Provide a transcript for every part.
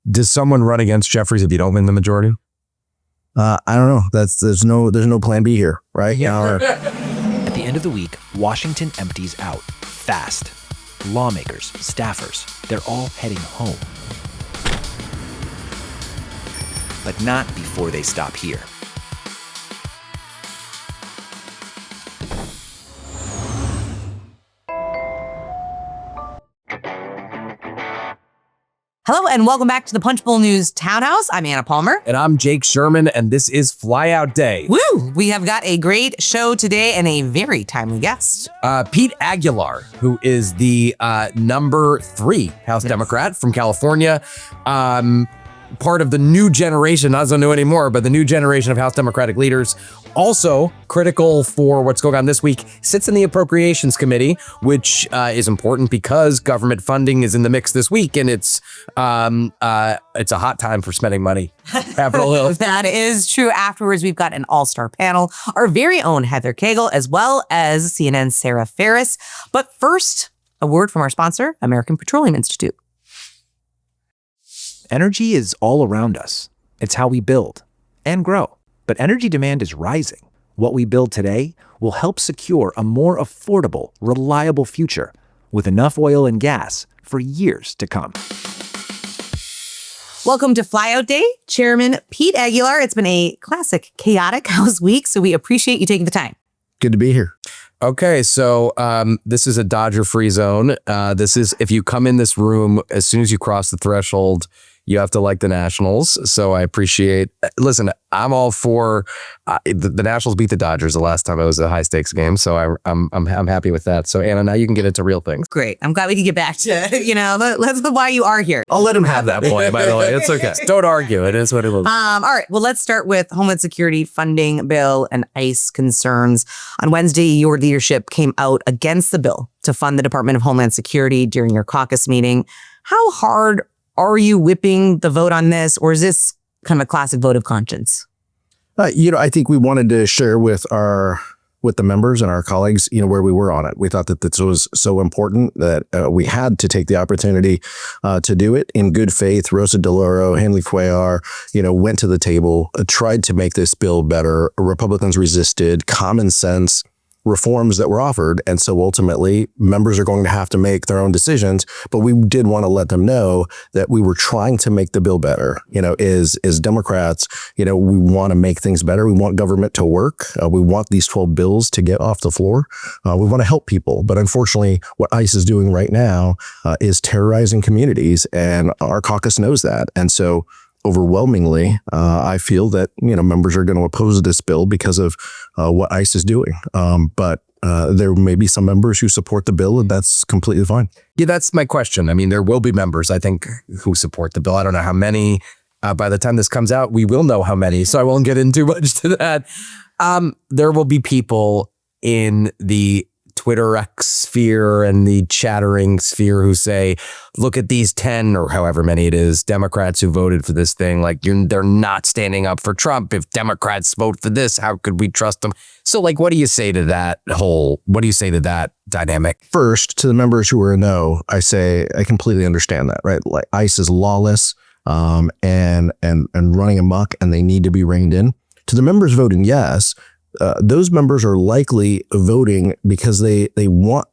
Does someone run against Jeffries if you don't win the majority? I don't know. There's no plan B here, right? Yeah. At the end of the week, Washington empties out fast. Lawmakers, staffers, they're all heading home. But not before they stop here. Hello and welcome back to the Punchbowl News Townhouse. I'm Anna Palmer. And I'm Jake Sherman, and this is Flyout Day. Woo! We have got a great show today and a very timely guest. Pete Aguilar, who is the number 3 House Democrat from California. Part of the new generation, not so new anymore, but the new generation of House Democratic leaders. Also critical for what's going on this week, sits in the Appropriations Committee, which is important because government funding is in the mix this week, and it's a hot time for spending money. Capitol Hill. That is true. Afterwards, we've got an all-star panel, our very own Heather Caygle, as well as CNN's Sarah Ferris. But first, a word from our sponsor, American Petroleum Institute. Energy is all around us. It's how we build and grow. But energy demand is rising. What we build today will help secure a more affordable, reliable future with enough oil and gas for years to come. Welcome to Flyout Day, Chairman Pete Aguilar. It's been a classic chaotic House week, so we appreciate you taking the time. Good to be here. Okay, so this is a Dodger-free zone. This is, if you come in this room, as soon as you cross the threshold, you have to like the Nationals. So I appreciate, listen, I'm all for, the Nationals beat the Dodgers the last time it was a high stakes game. So I'm happy with that. So Anna, now you can get into real things. Great. I'm glad we can get back to, that's the why you are here. I'll let him have that point, by the way. It's okay. Don't argue. It is what it is. All right. Well, let's start with Homeland Security funding bill and ICE concerns. On Wednesday, your leadership came out against the bill to fund the Department of Homeland Security during your caucus meeting. How hard are you whipping the vote on this, or is this kind of a classic vote of conscience? I think we wanted to share with the members and our colleagues, where we were on it. We thought that this was so important that we had to take the opportunity to do it in good faith. Rosa DeLauro, Hanley Cuellar, went to the table, tried to make this bill better. Republicans resisted. Common sense reforms that were offered. And so ultimately members are going to have to make their own decisions, but we did want to let them know that we were trying to make the bill better. As Democrats, we want to make things better. We want government to work. We want these 12 bills to get off the floor. We want to help people. But unfortunately, what ICE is doing right now is terrorizing communities, and our caucus knows that. And so overwhelmingly, I feel that members are going to oppose this bill because of what ICE is doing. But there may be some members who support the bill, and that's completely fine. Yeah, that's my question. I mean, there will be members, I think, who support the bill. I don't know how many. By the time this comes out, we will know how many, so I won't get into much to that. There will be people in the Twitter X sphere and the chattering sphere who say, look at these 10 or however many it is Democrats who voted for this thing. Like, they're not standing up for Trump. If Democrats vote for this, how could we trust them? So what do you say to that dynamic? First, to the members who are a no, I say I completely understand that, right? Like, ICE is lawless and running amok, and they need to be reined in. To the members voting yes, those members are likely voting because they want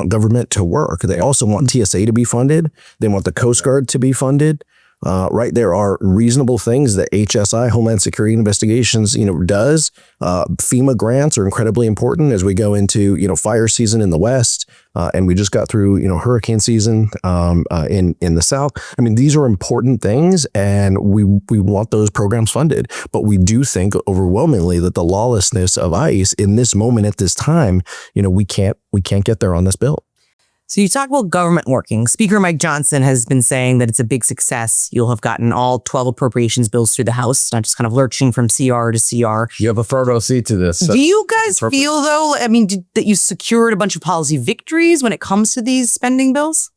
government to work. They also want TSA to be funded. They want the Coast Guard to be funded. Right, there are reasonable things that HSI, Homeland Security Investigations, does. FEMA grants are incredibly important as we go into fire season in the West, and we just got through hurricane season in the South. I mean, these are important things, and we want those programs funded. But we do think overwhelmingly that the lawlessness of ICE in this moment at this time, we can't get there on this bill. So you talk about government working. Speaker Mike Johnson has been saying that it's a big success. You'll have gotten all 12 appropriations bills through the House, not just kind of lurching from CR to CR. You have a front row seat to this. Do you guys feel, though, that you secured a bunch of policy victories when it comes to these spending bills?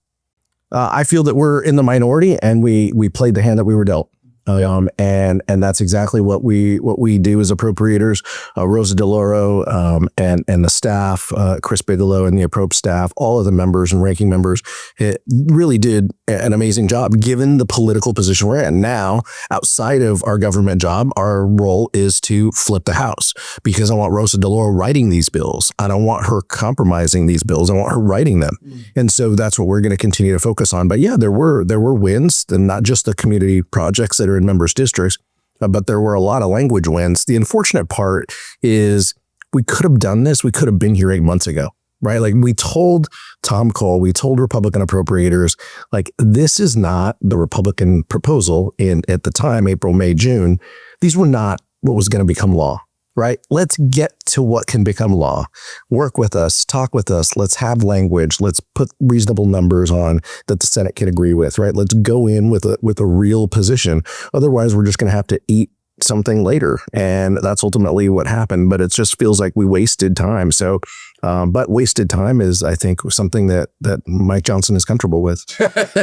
I feel that we're in the minority, and we played the hand that we were dealt. And that's exactly what we do as appropriators. Rosa DeLauro and the staff, Chris Bigelow and the appropriate staff, all of the members and ranking members, it really did an amazing job given the political position we're in. Now, outside of our government job, our role is to flip the House, because I want Rosa DeLauro writing these bills. I don't want her compromising these bills. I want her writing them. And so that's what we're going to continue to focus on. But yeah, there were wins, and not just the community projects that are in members' districts, but there were a lot of language wins. The unfortunate part is we could have done this. We could have been here 8 months ago. Right? Like, we told Tom Cole, we told Republican appropriators, like, this is not the Republican proposal at the time, April, May, June. These were not what was going to become law, right? Let's get to what can become law. Work with us, talk with us. Let's have language. Let's put reasonable numbers on that the Senate can agree with, right? Let's go in with a real position. Otherwise, we're just going to have to eat something later. And that's ultimately what happened. But it just feels like we wasted time. So, but wasted time is, I think, something that Mike Johnson is comfortable with.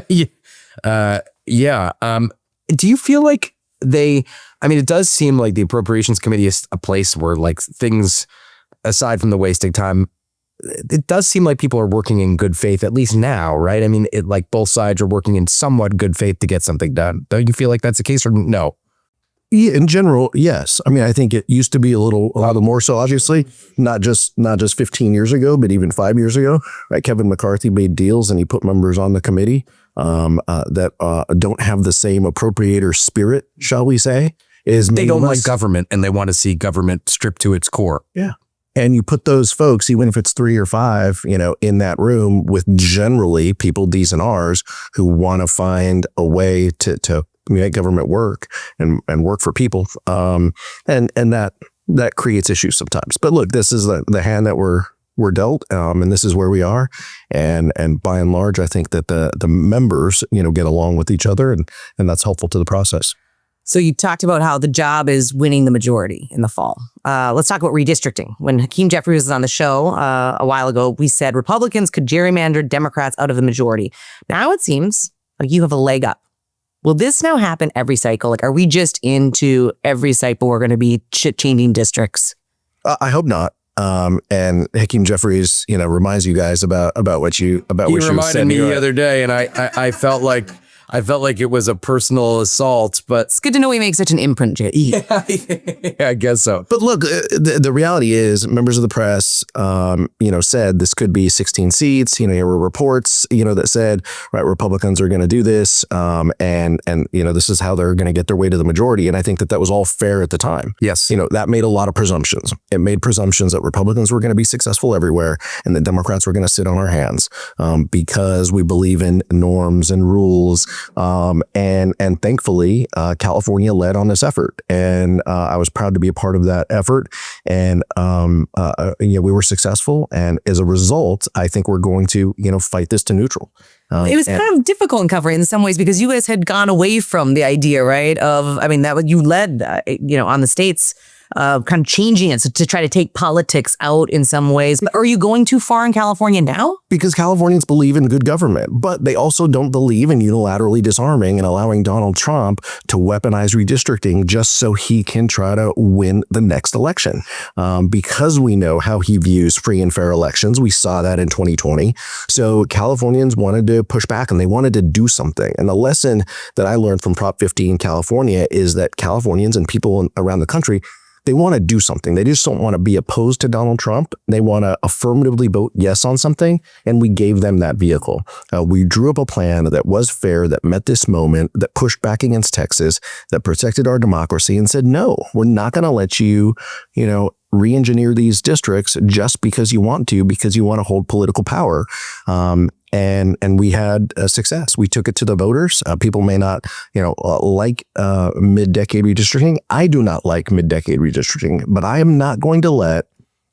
Yeah. Do you feel like it does seem like the Appropriations Committee is a place where, like, things, aside from the wasting time, it does seem like people are working in good faith, at least now, right? I mean, like, both sides are working in somewhat good faith to get something done. Don't you feel like that's the case, or no? Yeah, in general, yes. I mean, I think it used to be a lot more so, obviously, not just 15 years ago, but even 5 years ago, right? Kevin McCarthy made deals and he put members on the committee that don't have the same appropriator spirit, shall we say. They don't like government, and they want to see government stripped to its core. Yeah. And you put those folks, even if it's 3 or 5, in that room with generally people decent R's who want to find a way to make government work and work for people. And that creates issues sometimes. But look, this is the hand that we're dealt, and this is where we are. And by and large, I think that the members, get along with each other, and that's helpful to the process. So you talked about how the job is winning the majority in the fall. Let's talk about redistricting. When Hakeem Jeffries was on the show a while ago, we said Republicans could gerrymander Democrats out of the majority. Now it seems like you have a leg up. Will this now happen every cycle? Like, are we just into every cycle we're going to be changing districts? I hope not. And Hakeem Jeffries, reminds you guys about what you said. He reminded me the other day, and I felt like it was a personal assault, but it's good to know we make such an imprint, Jay. Yeah, I guess so. But look, the reality is, members of the press, said this could be 16 seats. There were reports, that said, right, Republicans are going to do this, and this is how they're going to get their way to the majority. And I think that was all fair at the time. Yes, that made a lot of presumptions. It made presumptions that Republicans were going to be successful everywhere, and that Democrats were going to sit on our hands, because we believe in norms and rules. And thankfully, California led on this effort, and I was proud to be a part of that effort. And we were successful, and as a result, I think we're going to fight this to neutral. It was kind of difficult in covering in some ways, because you guys had gone away from the idea, right? That you led, on the states. Kind of changing it to try to take politics out in some ways. But are you going too far in California now? Because Californians believe in good government, but they also don't believe in unilaterally disarming and allowing Donald Trump to weaponize redistricting just so he can try to win the next election. Because we know how he views free and fair elections. We saw that in 2020. So Californians wanted to push back, and they wanted to do something. And the lesson that I learned from Prop 50 in California is that Californians and people around the country, they want to do something. They just don't want to be opposed to Donald Trump. They want to affirmatively vote yes on something. And we gave them that vehicle. We drew up a plan that was fair, that met this moment, that pushed back against Texas, that protected our democracy, and said, no, we're not going to let you, re-engineer these districts just because you want to hold political power. And we had success. We took it to the voters. People may not, like mid-decade redistricting. I do not like mid-decade redistricting, but I am not going to let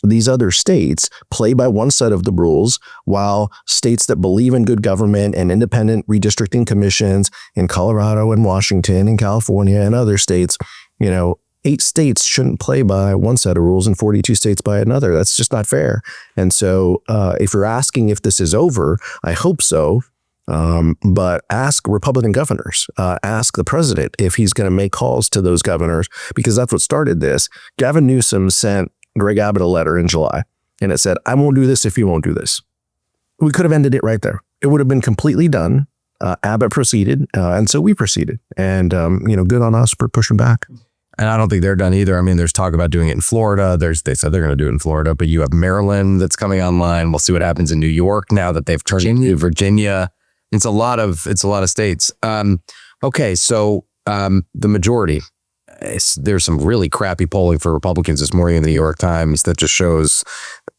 these other states play by one set of the rules, while states that believe in good government and independent redistricting commissions in Colorado and Washington and California and other states, 8 states shouldn't play by one set of rules and 42 states by another. That's just not fair. And so if you're asking if this is over, I hope so. But ask Republican governors, ask the president if he's going to make calls to those governors, because that's what started this. Gavin Newsom sent Greg Abbott a letter in July, and it said, I won't do this if you won't do this. We could have ended it right there. It would have been completely done. Abbott proceeded, and so we proceeded. And good on us for pushing back. And I don't think they're done either. I mean, there's talk about doing it in Florida. They said they're going to do it in Florida, but you have Maryland that's coming online. We'll see what happens in New York now that they've turned into Virginia. It's a lot of states. Okay, so the majority. There's some really crappy polling for Republicans this morning in the New York Times that just shows,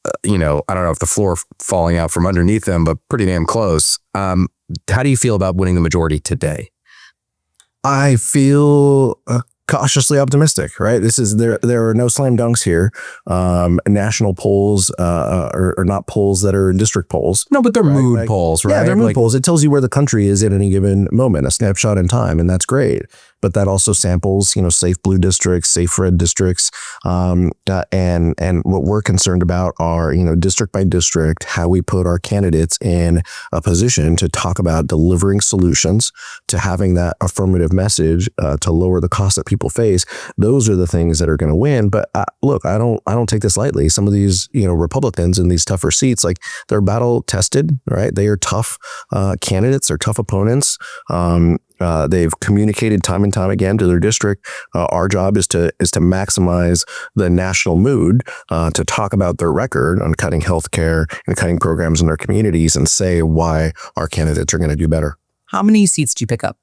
I don't know if the floor falling out from underneath them, but pretty damn close. How do you feel about winning the majority today? I feel cautiously optimistic, right? There are no slam dunks here. National polls are not polls that are district polls. No, but they're mood polls, right? Yeah, they're mood polls. It tells you where the country is at any given moment, a snapshot in time, and that's great. But that also samples, safe blue districts, safe red districts, and what we're concerned about are, district by district, how we put our candidates in a position to talk about delivering solutions, to having that affirmative message, to lower the cost that people face. Those are the things that are going to win. But look, I don't take this lightly. Some of these, Republicans in these tougher seats, like they're battle tested, right? They are tough candidates. They're tough opponents. They've communicated time and time again to their district. Our job is to maximize the national mood, to talk about their record on cutting healthcare and cutting programs in their communities, and say why our candidates are going to do better. How many seats do you pick up?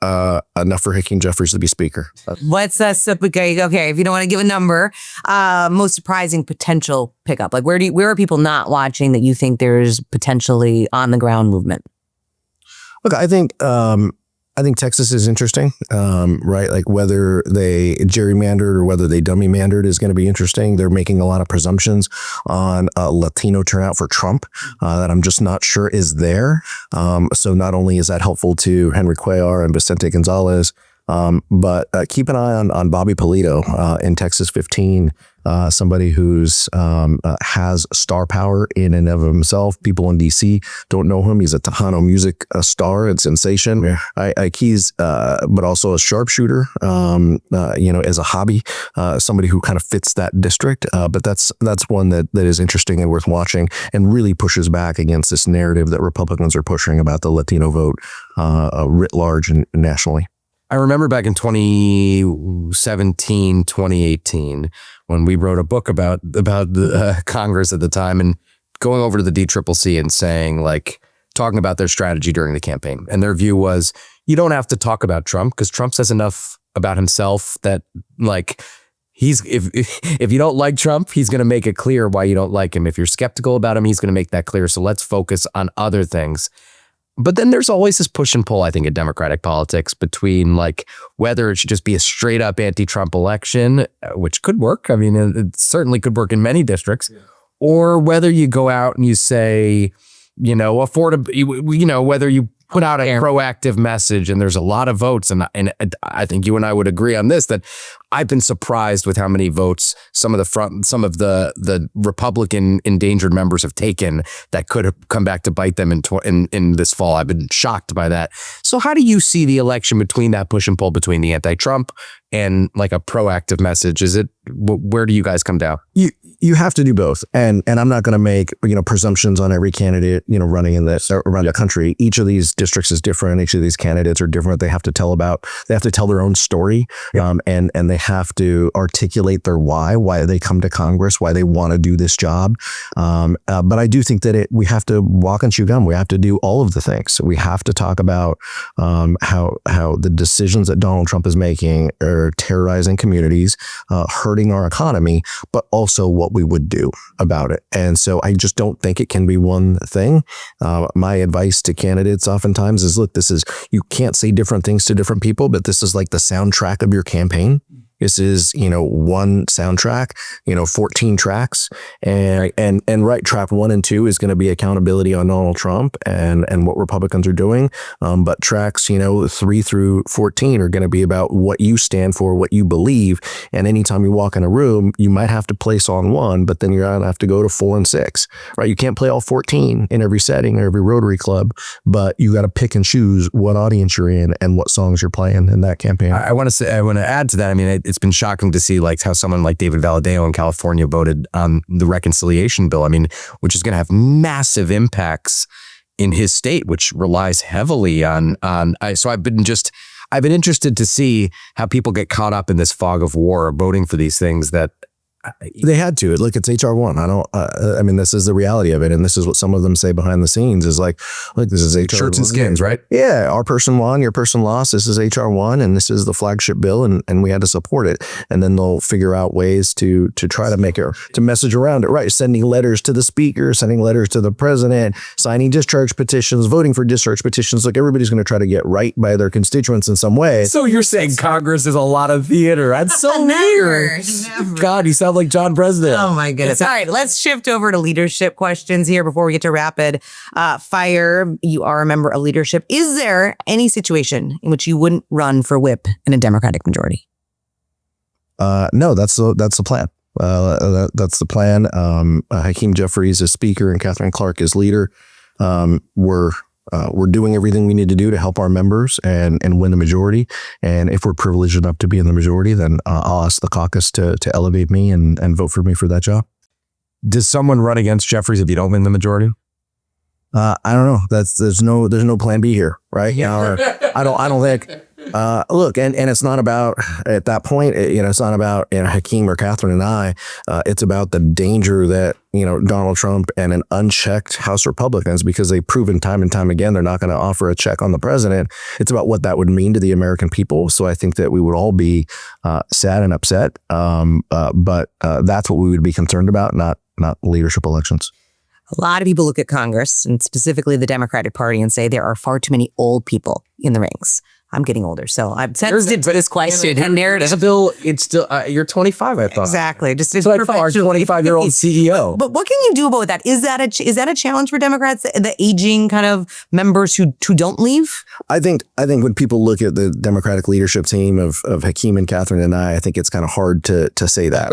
Enough for Hakeem Jeffries to be speaker. What's okay? If you don't want to give a number, most surprising potential pickup. Like where are people not watching that you think there's potentially on the ground movement? Look, I think Texas is interesting, right? Like whether they gerrymandered or whether they dummy mandered is going to be interesting. They're making a lot of presumptions on Latino turnout for Trump that I'm just not sure is there. So not only is that helpful to Henry Cuellar and Vicente Gonzalez, but keep an eye on Bobby Polito in Texas 15. Somebody who's has star power in and of himself. People in DC don't know him. He's a Tejano music star and sensation. Yeah. He's but also a sharpshooter. As a hobby, somebody who kind of fits that district. But that's one that is interesting and worth watching, and really pushes back against this narrative that Republicans are pushing about the Latino vote writ large and nationally. I remember back in 2017, 2018, when we wrote a book about the Congress at the time, and going over to the DCCC and saying, talking about their strategy during the campaign. And their view was, you don't have to talk about Trump because Trump says enough about himself that if you don't like Trump, he's going to make it clear why you don't like him. If you're skeptical about him, he's going to make that clear. So let's focus on other things. But then there's always this push and pull, I think, in Democratic politics between whether it should just be a straight up anti-Trump election, which could work. I mean, it certainly could work in many districts, or whether you go out and you say, affordable, whether you put out a proactive message and there's a lot of votes. And I think you and I would agree on this, that I've been surprised with how many votes some of the Republican endangered members have taken that could have come back to bite them in this fall. I've been shocked by that. So how do you see the election between that push and pull between the anti-Trump and a proactive message? Where do you guys come down? You have to do both. And I'm not going to make, presumptions on every candidate, running in this around the country. Each of these districts is different. Each of these candidates are different. They have to tell their own story. And they have to articulate their why they come to Congress, why they want to do this job. But I do think that we have to walk and chew gum. We have to do all of the things. We have to talk about how the decisions that Donald Trump is making are terrorizing communities, hurting our economy, but also what we would do about it. And so I just don't think it can be one thing. My advice to candidates oftentimes is, look, you can't say different things to different people, but this is like the soundtrack of your campaign. This is, one soundtrack, 14 tracks, and right, track 1 and 2 is going to be accountability on Donald Trump and what Republicans are doing. But tracks, 3 through 14 are going to be about what you stand for, what you believe. And anytime you walk in a room, you might have to play song 1, but then you're going to have to go to 4 and 6, right? You can't play all 14 in every setting or every Rotary Club, but you got to pick and choose what audience you're in and what songs you're playing in that campaign. I want to add to that. I mean, it's been shocking to see how someone like David Valadao in California voted on the reconciliation bill. I mean, which is going to have massive impacts in his state, which relies heavily on. So I've been interested to see how people get caught up in this fog of war, voting for these things that. They had to. Look, it's HR1. I mean, this is the reality of it. And this is what some of them say behind the scenes is like, look, this is HR1. Shirts and skins, right? Yeah. Our person won, your person lost. This is HR1 and this is the flagship bill and we had to support it. And then they'll figure out ways to try to make it, to message around it, right? Sending letters to the speaker, sending letters to the president, signing discharge petitions, voting for discharge petitions. Like everybody's going to try to get right by their constituents in some way. So you're saying Congress is a lot of theater. That's so weird. God, you sound like John President. Oh my goodness. All right, let's shift over to leadership questions here before we get to rapid fire. You are a member of leadership. Is there any situation in which you wouldn't run for whip in a Democratic majority? No, that's the plan. That's the plan. Hakeem Jeffries is speaker and Catherine Clark is leader. We're doing everything we need to do to help our members and win the majority. And if we're privileged enough to be in the majority, then I'll ask the caucus to elevate me and vote for me for that job. Does someone run against Jeffries if you don't win the majority? I don't know. There's no plan B here, right? Yeah. I don't think. Look, and it's not about at that point. It's not about Hakeem or Catherine and I. It's about the danger that Donald Trump and an unchecked House Republicans, because they've proven time and time again they're not going to offer a check on the president. It's about what that would mean to the American people. So I think that we would all be sad and upset. But that's what we would be concerned about, not leadership elections. A lot of people look at Congress and specifically the Democratic Party and say there are far too many old people in the ranks. I'm getting older, so I'm sensitive to this question and narrative. It's still you're 25, I thought. Exactly. Just so our 25-year-old CEO. But what can you do about that? Is that a challenge for Democrats? The aging kind of members who don't leave. I think when people look at the Democratic leadership team of Hakeem and Catherine and I think it's kind of hard to say that.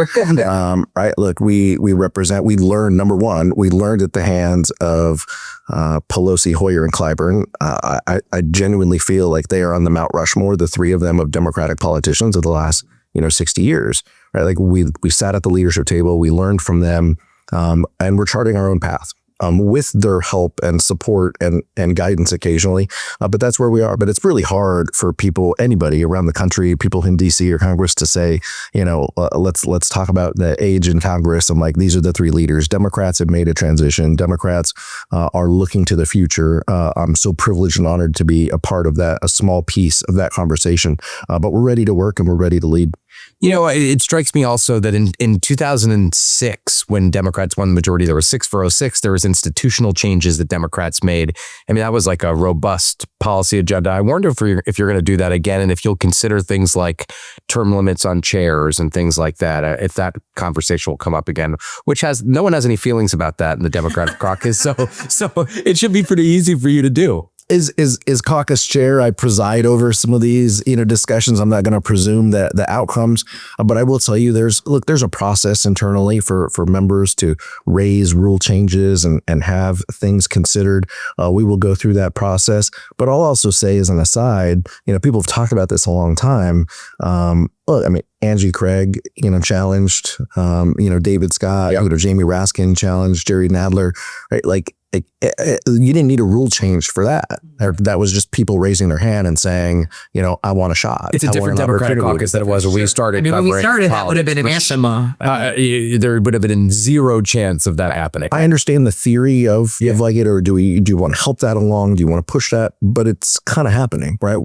Right? Look, we learned, number one, we learned at the hands of Pelosi, Hoyer, and Clyburn. I genuinely feel like they are on the Mount Rushmore, the three of them, of Democratic politicians of the last 60 years. Right? Like we sat at the leadership table, we learned from them, and we're charting our own path. With their help and support and guidance occasionally. But that's where we are. But it's really hard for people, anybody around the country, people in DC or Congress to say, let's talk about the age in Congress. I'm like, these are the three leaders. Democrats have made a transition. Democrats are looking to the future. I'm so privileged and honored to be a part of that, a small piece of that conversation. But we're ready to work and we're ready to lead. It strikes me also that in 2006, when Democrats won the majority, there was 6-for-06. There was institutional changes that Democrats made. I mean, that was like a robust policy agenda. I wonder if you're going to do that again, and if you'll consider things like term limits on chairs and things like that. If that conversation will come up again, which no one has any feelings about that in the Democratic caucus, so it should be pretty easy for you to do. Is caucus chair. I preside over some of these, discussions. I'm not going to presume that the outcomes, but I will tell you there's a process internally for members to raise rule changes and have things considered. We will go through that process, but I'll also say as an aside, people have talked about this a long time. Look, I mean, Angie Craig, challenged, David Scott, Jamie Raskin challenged, Jerry Nadler, right? Like, you didn't need a rule change for that. That was just people raising their hand and saying, I want a shot. It's a different Democratic caucus than it was when we started. When we started, that would have been an anathema. There would have been zero chance of that happening. I understand the theory of like it, or do you want to help that along? Do you want to push that? But it's kind of happening, right?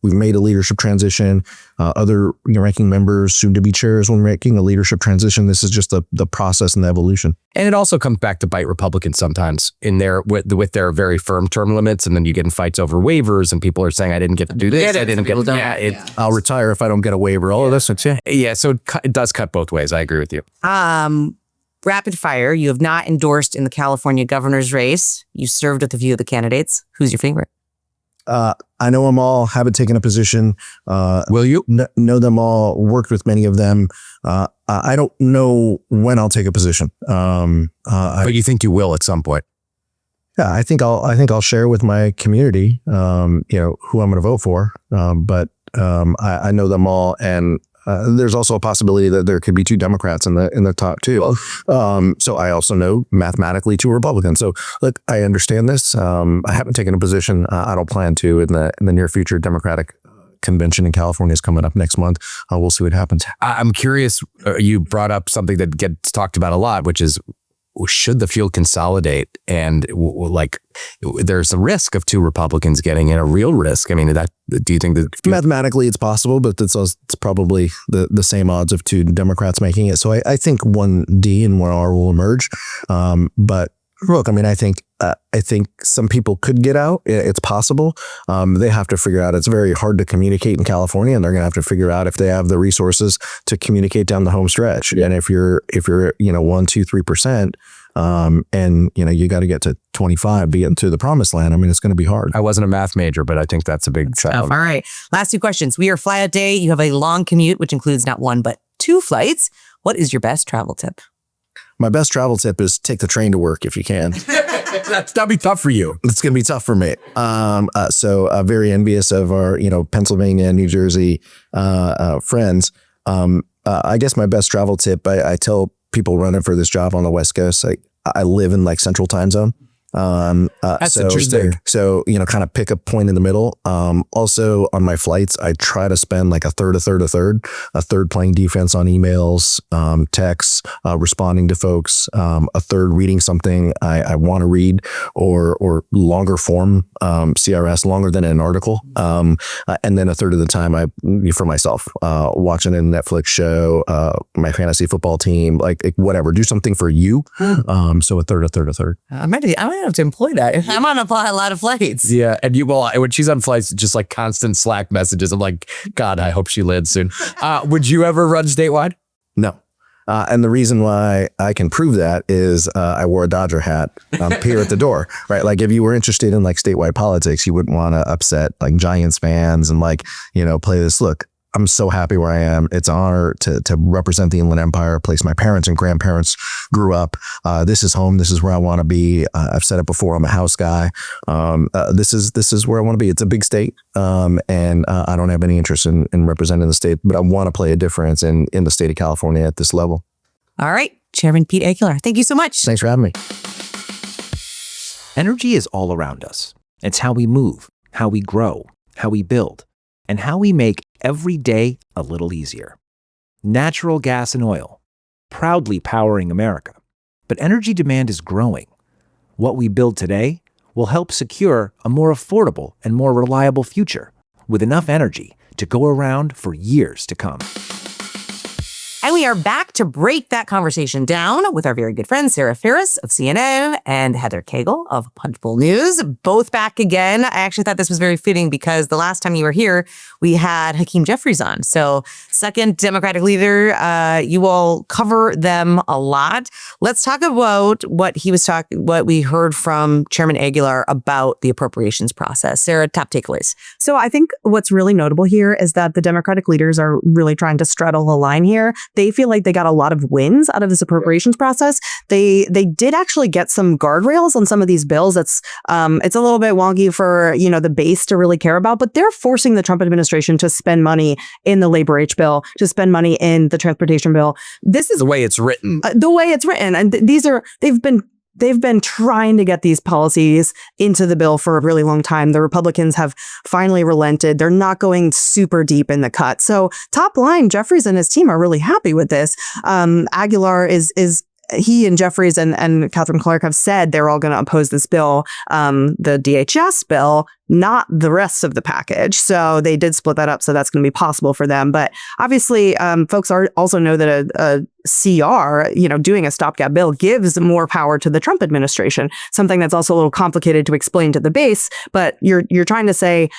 We've made a leadership transition. Other ranking members, soon to be chairs, when making a leadership transition. This is just the process and the evolution. And it also comes back to bite Republicans sometimes in with their very firm term limits, and then you get in fights over waivers, and people are saying, "I didn't get to do this. I didn't get." I'll retire if I don't get a waiver. All of this, yeah. So it does cut both ways. I agree with you. Rapid fire. You have not endorsed in the California governor's race. You served with a few of the candidates. Who's your favorite? I know them all, haven't taken a position. Will you? Know them all, worked with many of them. I don't know when I'll take a position. But you think you will at some point? Yeah, I think I'll share with my community, who I'm going to vote for. But I know them all, and There's also a possibility that there could be 2 Democrats in the top 2. So I also know mathematically 2 Republicans. So look, I understand this. I haven't taken a position. I don't plan to in the near future. Democratic convention in California is coming up next month. We'll see what happens. I'm curious. You brought up something that gets talked about a lot, which is, should the field consolidate? And like, there's a risk of 2 Republicans getting in, a real risk. I mean, do you think that mathematically it's possible, but it's probably the same odds of 2 Democrats making it. So I think 1D and 1R will emerge. But look, I mean, I think some people could get out. It's possible. They have to figure out. It's very hard to communicate in California, and they're going to have to figure out if they have the resources to communicate down the home stretch. And if you're 1, 2, 3%, and you got to get to 25 to get to the promised land. I mean, it's going to be hard. I wasn't a math major, but I think that's a big challenge. All right. Last 2 questions. We are fly out day. You have a long commute, which includes not 1, but 2 flights. What is your best travel tip? My best travel tip is take the train to work if you can. That'll be tough for you. It's going to be tough for me. So very envious of our, Pennsylvania, New Jersey friends. I guess my best travel tip, I tell people running for this job on the West Coast, I live in Central Time Zone. That's interesting. So, kind of pick a point in the middle. Also on my flights, I try to spend a third playing defense on emails, texts, responding to folks, a third reading something I want to read or longer form, CRS, longer than an article. And then a third of the time for myself, watching a Netflix show, my fantasy football team, whatever, do something for you. So a third. I might have to employ that. I'm on a lot of flights. Yeah. And when she's on flights, just constant Slack messages. I'm like, God, I hope she lands soon. Would you ever run statewide? No. And the reason why I can prove that is I wore a Dodger hat here at the door, right? If you were interested in statewide politics, you wouldn't want to upset Giants fans and play this. Look, I'm so happy where I am. It's an honor to represent the Inland Empire, a place my parents and grandparents grew up. This is home. This is where I want to be. I've said it before. I'm a house guy. This is where I want to be. It's a big state, and I don't have any interest in representing the state, but I want to play a difference in the state of California at this level. All right, Chairman Pete Aguilar, thank you so much. Thanks for having me. Energy is all around us. It's how we move, how we grow, how we build, and how we make every day a little easier. Natural gas and oil, proudly powering America. But energy demand is growing. What we build today will help secure a more affordable and more reliable future with enough energy to go around for years to come. And we are back to break that conversation down with our very good friends, Sarah Ferris of CNN and Heather Caygle of Punchbowl News, both back again. I actually thought this was very fitting because the last time you were here, we had Hakeem Jeffries on. So second Democratic leader, you all cover them a lot. Let's talk about what we heard from Chairman Aguilar about the appropriations process. Sarah, top takeaways. So I think what's really notable here is that the Democratic leaders are really trying to straddle the line here. They feel like they got a lot of wins out of this appropriations process. They did actually get some guardrails on some of these bills. It's a little bit wonky for, the base to really care about, but they're forcing the Trump administration to spend money in the labor H bill, to spend money in the transportation bill. This is the way it's written. And they've been trying to get these policies into the bill for a really long time. The Republicans have finally relented. They're not going super deep in the cut. So top line, Jeffries and his team are really happy with this. Aguilar he and Jeffries and Catherine Clark have said they're all going to oppose this bill, the DHS bill, not the rest of the package. So they did split that up. So that's going to be possible for them. But obviously, folks also know that a CR, doing a stopgap bill gives more power to the Trump administration, something that's also a little complicated to explain to the base. But you're trying to say,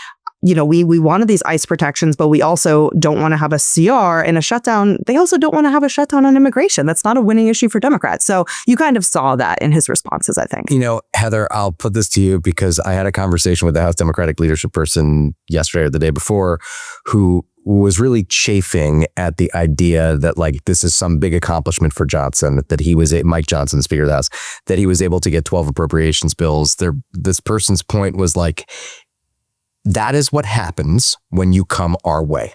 we wanted these ICE protections, but we also don't want to have a CR and a shutdown. They also don't want to have a shutdown on immigration. That's not a winning issue for Democrats. So you kind of saw that in his responses, I think. Heather, I'll put this to you because I had a conversation with the House Democratic leadership person yesterday or the day before who was really chafing at the idea that this is some big accomplishment for Johnson, that Mike Johnson, Speaker of the House, that he was able to get 12 appropriations bills. This person's point was that is what happens when you come our way.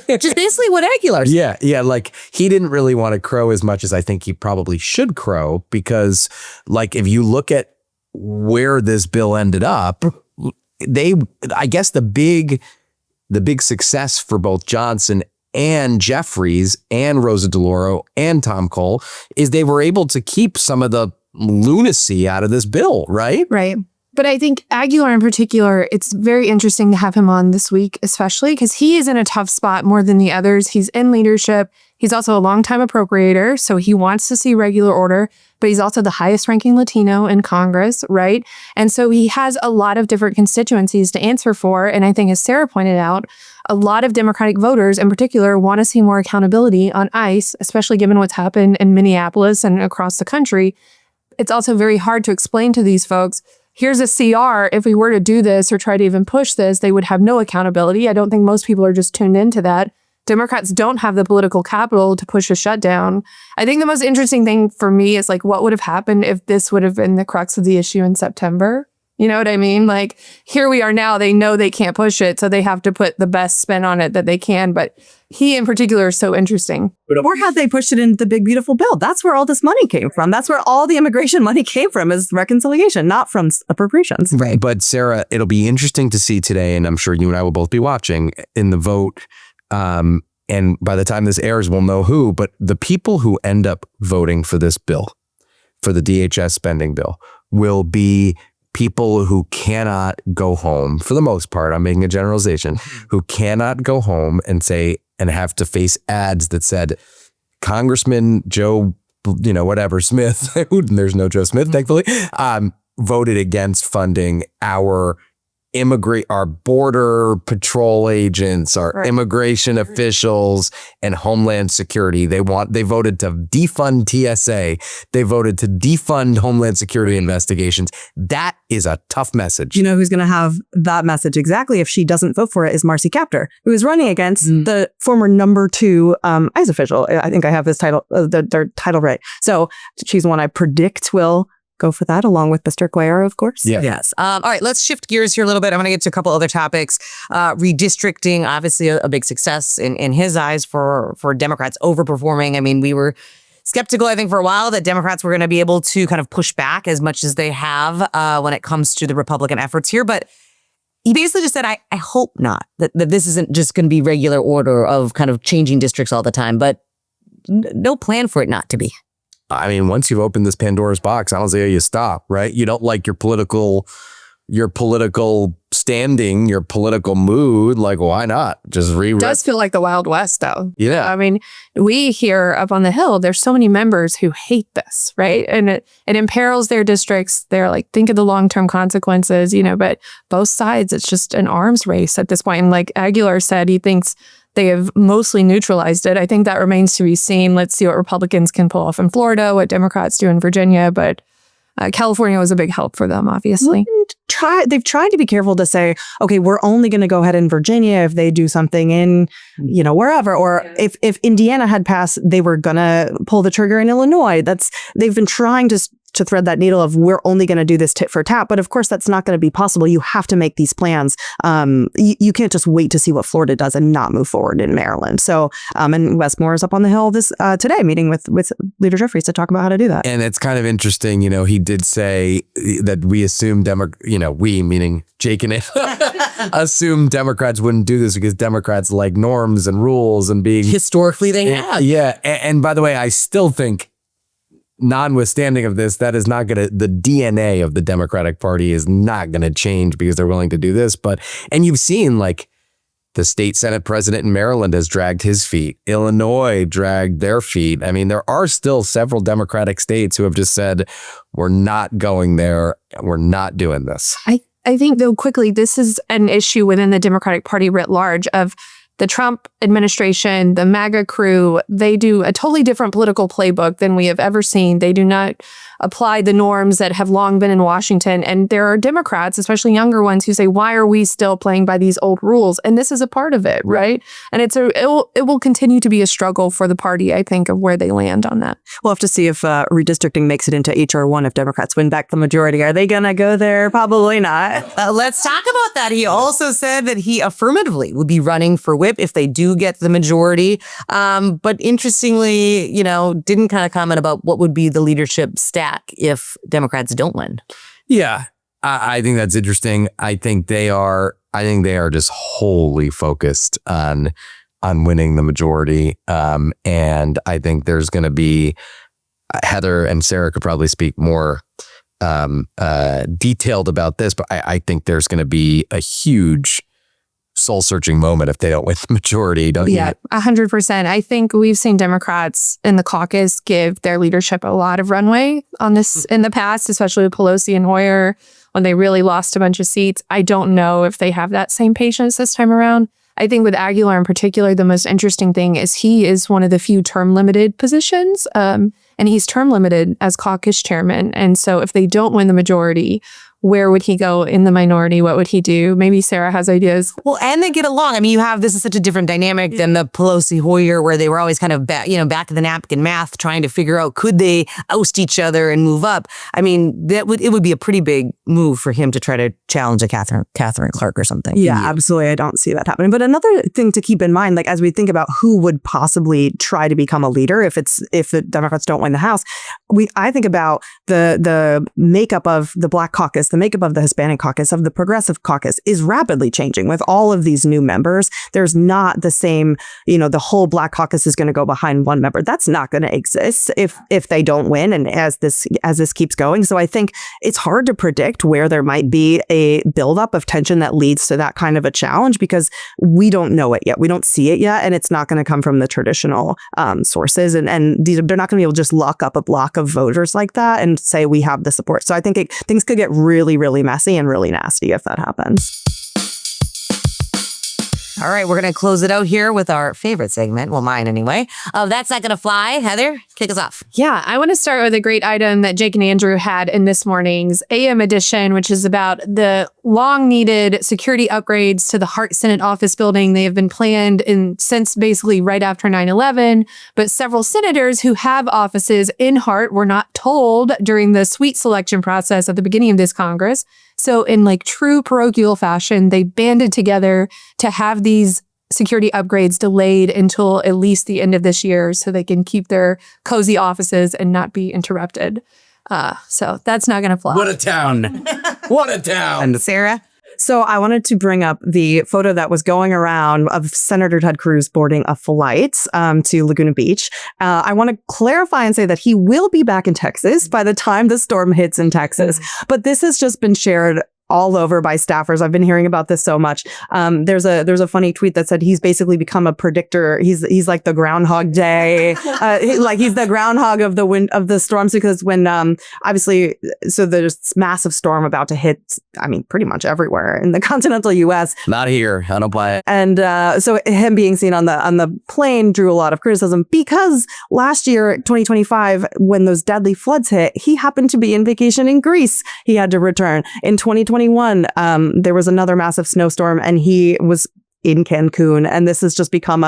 Which is basically what Aguilar said. Yeah. Like he didn't really want to crow as much as I think he probably should crow, because like if you look at where this bill ended up, I guess the big success for both Johnson and Jeffries and Rosa DeLauro and Tom Cole is they were able to keep some of the lunacy out of this bill, right? Right. But I think Aguilar in particular, it's very interesting to have him on this week, especially because he is in a tough spot more than the others. He's in leadership. He's also a longtime appropriator, so he wants to see regular order, but he's also the highest ranking Latino in Congress, right? And so he has a lot of different constituencies to answer for. And I think, as Sarah pointed out, a lot of Democratic voters in particular want to see more accountability on ICE, especially given what's happened in Minneapolis and across the country. It's also very hard to explain to these folks, here's a CR. If we were to do this or try to even push this, they would have no accountability. I don't think most people are just tuned into that. Democrats don't have the political capital to push a shutdown. I think the most interesting thing for me is like, what would have happened if this would have been the crux of the issue in September? You know what I mean? Like, here we are now, they know they can't push it, so they have to put the best spin on it that they can. But he in particular is so interesting. Or had they pushed it into the big, beautiful bill? That's where all this money came from. That's where all the immigration money came from, is reconciliation, not from appropriations. Right. But Sarah, it'll be interesting to see today, and I'm sure you and I will both be watching in the vote. And by the time this airs, we'll know who, but the people who end up voting for this bill, for the DHS spending bill, will be people who cannot go home, for the most part, I'm making a generalization, who cannot go home and have to face ads that said, Congressman Joe, whatever, Smith, there's no Joe Smith, thankfully, voted against funding our border patrol agents, our immigration officials, and Homeland Security. They voted to defund TSA. They voted to defund Homeland Security investigations. That is a tough message. You know who's going to have that message exactly if she doesn't vote for it is Marcy Kaptur, who is running against the former number 2 ICE official. I think I have his title, their title right. So she's one I predict will go for that, along with Mr. Guerra, of course. Yeah. Yes. All right, let's shift gears here a little bit. I'm going to get to a couple other topics. Redistricting, obviously a big success in his eyes for Democrats overperforming. I mean, we were skeptical, I think, for a while that Democrats were going to be able to kind of push back as much as they have when it comes to the Republican efforts here. But he basically just said, I hope not, that this isn't just going to be regular order of kind of changing districts all the time, but no plan for it not to be. I mean, once you've opened this Pandora's box, I don't see how you stop, right? You don't like your political standing, your political mood. Like, why not? Just It does feel like the Wild West, though. Yeah. I mean, we here up on the Hill, there's so many members who hate this, right? And it imperils their districts. They're like, think of the long-term consequences, but both sides, it's just an arms race at this point. And like Aguilar said, he thinks they have mostly neutralized it. I think that remains to be seen. Let's see what Republicans can pull off in Florida, what Democrats do in Virginia. But California was a big help for them, obviously. They've tried to be careful to say, okay, we're only going to go ahead in Virginia if they do something in, wherever. Or if Indiana had passed, they were going to pull the trigger in Illinois. They've been trying to thread that needle of we're only going to do this tit for tat. But of course, that's not going to be possible. You have to make these plans. You can't just wait to see what Florida does and not move forward in Maryland. So, and Westmore is up on the Hill today, meeting with Leader Jeffries to talk about how to do that. And it's kind of interesting, he did say that we assume we, meaning Jake and it, assume Democrats wouldn't do this because Democrats like norms and rules and being Historically, they have. Yeah. And by the way, I still think, notwithstanding of this, the DNA of the Democratic Party is not going to change because they're willing to do this. And you've seen like the state Senate president in Maryland has dragged his feet. Illinois dragged their feet. I mean, there are still several Democratic states who have just said, we're not going there. We're not doing this. I think, though, quickly, this is an issue within the Democratic Party writ large of the Trump administration, the MAGA crew. They do a totally different political playbook than we have ever seen. They do not apply the norms that have long been in Washington. And there are Democrats, especially younger ones, who say, why are we still playing by these old rules? And this is a part of it, right? And it will continue to be a struggle for the party, I think, of where they land on that. We'll have to see if redistricting makes it into H.R. 1 if Democrats win back the majority. Are they going to go there? Probably not. Let's talk about that. He also said that he affirmatively would be running for whip if they do get the majority. But interestingly, didn't kind of comment about what would be the leadership stack if Democrats don't win. Yeah, I think that's interesting. I think they are just wholly focused on winning the majority. And I think there's going to be, Heather and Sarah could probably speak more detailed about this, but I think there's going to be a huge soul-searching moment if they don't win the majority, don't you? Yeah, 100%. I think we've seen Democrats in the caucus give their leadership a lot of runway on this in the past, especially with Pelosi and Hoyer when they really lost a bunch of seats. I don't know if they have that same patience this time around. I think with Aguilar in particular, the most interesting thing is he is one of the few term-limited positions, and he's term-limited as caucus chairman. And so if they don't win the majority, where would he go in the minority? What would he do? Maybe Sarah has ideas. Well, and they get along. I mean, this is such a different dynamic than the Pelosi Hoyer, where they were always kind of back of the napkin math, trying to figure out could they oust each other and move up. I mean, it would be a pretty big move for him to try to challenge a Catherine Clark or something. Yeah, absolutely. I don't see that happening. But another thing to keep in mind, like as we think about who would possibly try to become a leader if the Democrats don't win the House, I think about the makeup of the Black Caucus, the makeup of the Hispanic Caucus, of the Progressive Caucus is rapidly changing with all of these new members. There's not the same, the whole Black Caucus is going to go behind one member. That's not going to exist if they don't win, and as this keeps going. So I think it's hard to predict where there might be a buildup of tension that leads to that kind of a challenge, because we don't know it yet. We don't see it yet, and it's not going to come from the traditional sources. And they're not going to be able to just lock up a block of voters like that and say we have the support. So I think things could get really, really messy and really nasty if that happens. All right, we're going to close it out here with our favorite segment. Well, mine anyway. That's Not Gonna Fly. Heather, kick us off. Yeah, I want to start with a great item that Jake and Andrew had in this morning's AM edition, which is about the long-needed security upgrades to the Hart Senate office building. They have been planned since basically right after 9/11, but several senators who have offices in Hart were not told during the suite selection process at the beginning of this Congress. So in true parochial fashion, they banded together to have these security upgrades delayed until at least the end of this year so they can keep their cozy offices and not be interrupted. So that's not going to fly. What a town. What a town. And Sarah? So I wanted to bring up the photo that was going around of Senator Ted Cruz boarding a flight to Laguna Beach. I want to clarify and say that he will be back in Texas by the time the storm hits in Texas. But this has just been shared all over by staffers. I've been hearing about this so much. There's a funny tweet that said he's basically become a predictor. He's like the Groundhog Day. He's the groundhog of the storms, because when obviously, so there's this massive storm about to hit, pretty much everywhere in the continental U.S. Not here. I don't buy it. And so him being seen on the plane drew a lot of criticism, because last year, 2025, when those deadly floods hit, he happened to be in vacation in Greece. He had to return. In 2021, there was another massive snowstorm and he was in Cancun, and this has just become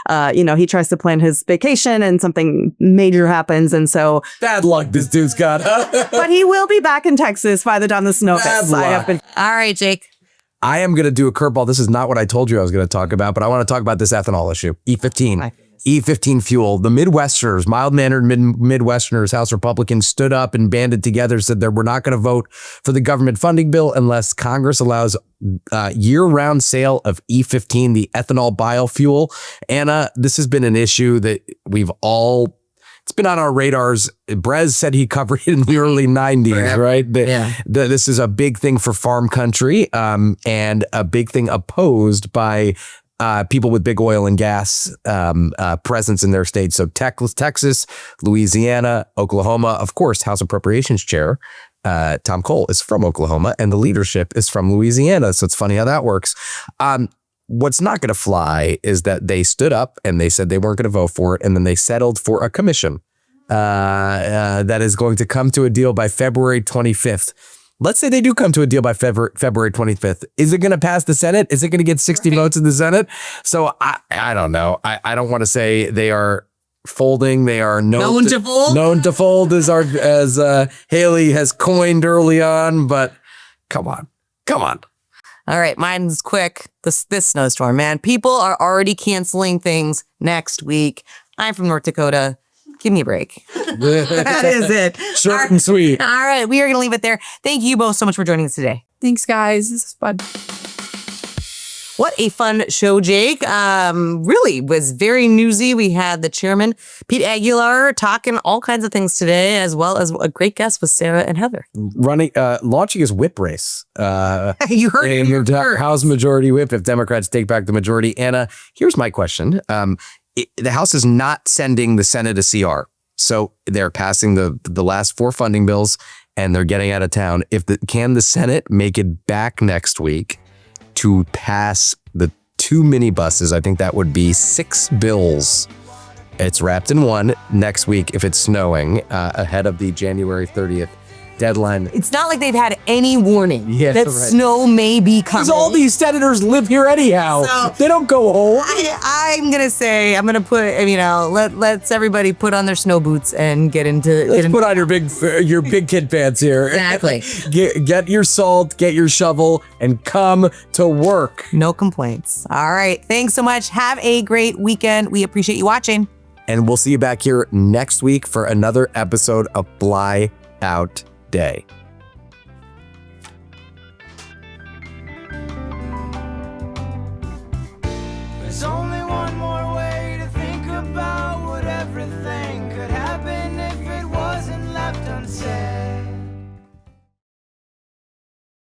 he tries to plan his vacation and something major happens, and so bad luck this dude's got. But he will be back in Texas by the time the snow hits. All right, Jake. I am going to do a curveball. This is not what I told you I was going to talk about, but I want to talk about this ethanol issue. E15 fuel. The Midwesterners, mild-mannered Midwesterners, House Republicans stood up and banded together, said that we're not going to vote for the government funding bill unless Congress allows year-round sale of E15, the ethanol biofuel. Anna, this has been an issue that it's been on our radars. Brez said he covered it in the early 90s, right? This is a big thing for farm country, and a big thing opposed by people with big oil and gas presence in their states. So Texas, Louisiana, Oklahoma, of course, House Appropriations Chair Tom Cole is from Oklahoma, and the leadership is from Louisiana. So it's funny how that works. What's not going to fly is that they stood up and they said they weren't going to vote for it, and then they settled for a commission that is going to come to a deal by February 25th. Let's say they do come to a deal by February 25th. Is it going to pass the Senate? Is it going to get 60 votes in the Senate? So I don't know. I don't want to say they are folding. They are known to fold. Known to fold, as Haley has coined early on. But come on. All right, mine's quick. This snowstorm, man. People are already canceling things next week. I'm from North Dakota. Give me a break. That is it. Short and sweet. All right, we are going to leave it there. Thank you both so much for joining us today. Thanks, guys. This is fun. What a fun show, Jake. Really was very newsy. We had the chairman, Pete Aguilar, talking all kinds of things today, as well as a great guest with Sarah and Heather. Launching his whip race. You heard in it. the House Majority Whip if Democrats take back the majority. Anna, here's my question. The House is not sending the Senate a CR. So they're passing the last 4 funding bills and they're getting out of town. Can the Senate make it back next week to pass the 2 minibuses? I think that would be 6 bills. It's wrapped in one next week if it's snowing ahead of the January 30th deadline. It's not like they've had any warning Yeah, that right. snow may be coming. Because all these senators live here anyhow. So- They don't go home. I'm going to put, let's everybody put on their snow boots and get into. Let's put on your big kid pants here. Exactly. Get your salt, get your shovel, and come to work. No complaints. All right. Thanks so much. Have a great weekend. We appreciate you watching. And we'll see you back here next week for another episode of Fly Out Day. There's only one